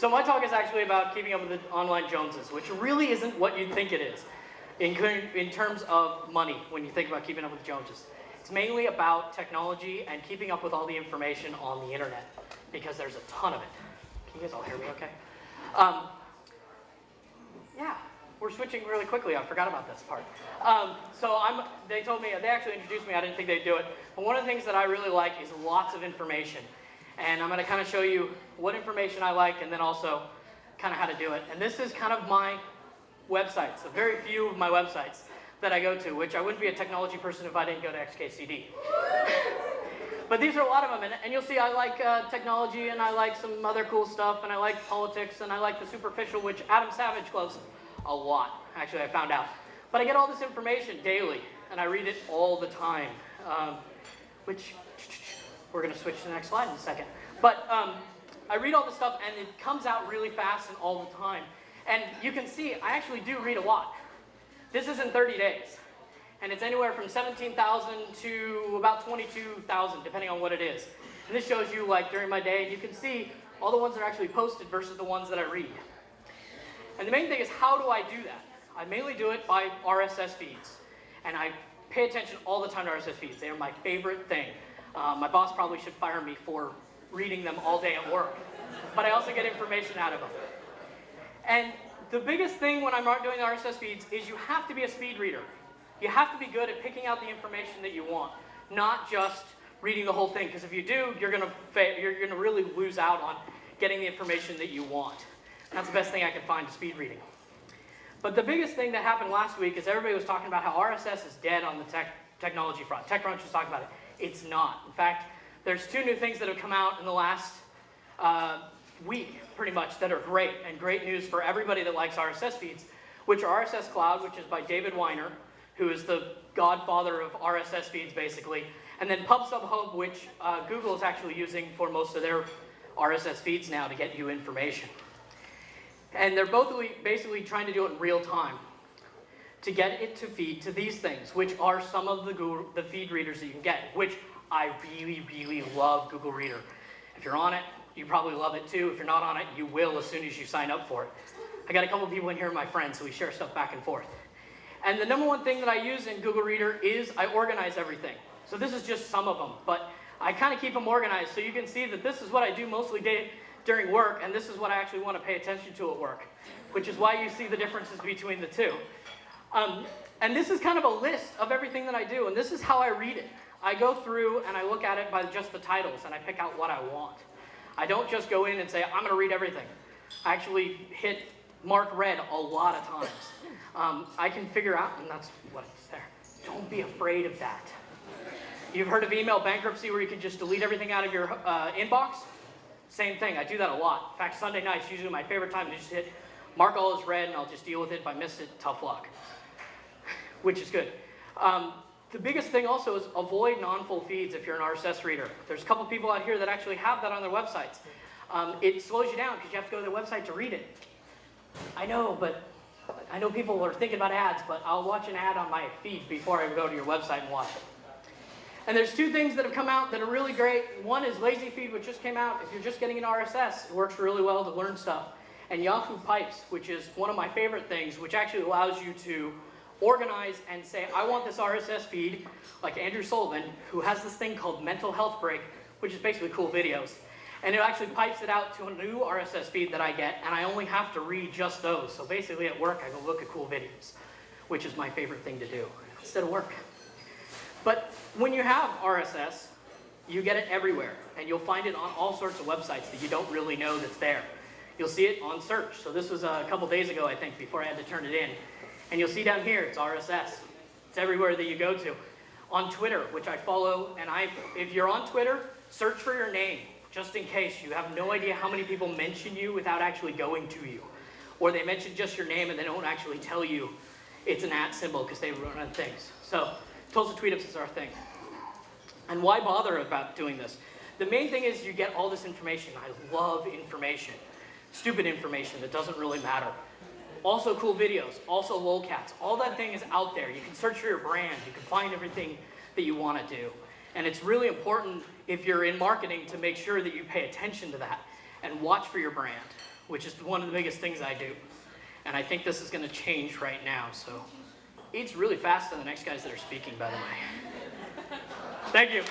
So my talk is actually about keeping up with the online Joneses, which really isn't what you'd think it is in terms of money when you think about keeping up with the Joneses. It's mainly about technology and keeping up with all the information on the internet, because there's a ton of it. Can you guys all hear me okay? Yeah, we're switching really quickly. I forgot about this part. They told me, they actually introduced me. I didn't think they'd do it. But one of the things that I really like is lots of information. And I'm going to kind of show you what information I like and then also kind of how to do it. And this is kind of my websites, a very few of my websites that I go to, which I wouldn't be a technology person if I didn't go to XKCD. But these are a lot of them, and you'll see I like technology, and I like some other cool stuff, and I like politics, and I like the superficial, which Adam Savage loves a lot, actually, I found out. But I get all this information daily, and I read it all the time, which we're going to switch to the next slide in a second. But I read all this stuff, and it comes out really fast and all the time. And you can see I actually do read a lot. This is in 30 days. And it's anywhere from 17,000 to about 22,000, depending on what it is. And this shows you, like, during my day, and you can see all the ones that are actually posted versus the ones that I read. And the main thing is, how do I do that? I mainly do it by RSS feeds. And I pay attention all the time to RSS feeds. They are my favorite thing. My boss probably should fire me for reading them all day at work. But I also get information out of them. And the biggest thing when I'm doing RSS feeds is you have to be a speed reader. You have to be good at picking out the information that you want, not just reading the whole thing, because if you do, you're going to really lose out on getting the information that you want. And that's the best thing I can find to speed reading. But the biggest thing that happened last week is everybody was talking about how RSS is dead on the technology front. TechCrunch was talking about it. It's not. In fact, there's 2 new things that have come out in the last week, pretty much, that are great, and great news for everybody that likes RSS feeds, which are RSS Cloud, which is by David Weiner, who is the godfather of RSS feeds, basically, and then PubSub Hub, which Google is actually using for most of their RSS feeds now to get you information. And they're both basically trying to do it in real time to get it to feed to these things, which are some of the feed readers that you can get, which I really, really love Google Reader. If you're on it, you probably love it too. If you're not on it, you will as soon as you sign up for it. I got a couple people in here, my friends, so we share stuff back and forth. And the number one thing that I use in Google Reader is I organize everything. So this is just some of them, but I kind of keep them organized so you can see that this is what I do mostly during work, and this is what I actually want to pay attention to at work, which is why you see the differences between the two. And this is kind of a list of everything that I do, and this is how I read it. I go through and I look at it by just the titles, and I pick out what I want. I don't just go in and say, I'm going to read everything. I actually hit mark read a lot of times. I can figure out, and that's what's there. Don't be afraid of that. You've heard of email bankruptcy where you can just delete everything out of your inbox? Same thing, I do that a lot. In fact, Sunday night is usually my favorite time to just hit mark all as read, and I'll just deal with it. If I missed it, tough luck, which is good. The biggest thing also is avoid non-full feeds if you're an RSS reader. There's a couple people out here that actually have that on their websites. It slows you down because you have to go to their website to read it. I know, but I know people are thinking about ads, but I'll watch an ad on my feed before I go to your website and watch it. And there's 2 things that have come out that are really great. One is Lazy Feed, which just came out. If you're just getting an RSS, it works really well to learn stuff. And Yahoo Pipes, which is one of my favorite things, which actually allows you to organize and say, I want this RSS feed, like Andrew Sullivan, who has this thing called Mental Health Break, which is basically cool videos. And it actually pipes it out to a new RSS feed that I get, and I only have to read just those. So basically at work, I go look at cool videos, which is my favorite thing to do instead of work. But when you have RSS, you get it everywhere, and you'll find it on all sorts of websites that you don't really know that's there. You'll see it on search. So this was a couple days ago, I think, before I had to turn it in. And you'll see down here, it's RSS. It's everywhere that you go to. On Twitter, which I follow, and if you're on Twitter, search for your name, just in case. You have no idea how many people mention you without actually going to you. Or they mention just your name and they don't actually tell you it's an @ symbol because they run on things. So Tulsa Tweetups is our thing. And why bother about doing this? The main thing is you get all this information. I love information. Stupid information that doesn't really matter. Also cool videos, also lolcats. All that thing is out there. You can search for your brand. You can find everything that you want to do. And it's really important if you're in marketing to make sure that you pay attention to that and watch for your brand. which is one of the biggest things I do. And I think this is going to change right now. So eats really fast than the next guys that are speaking, by the way. Thank you.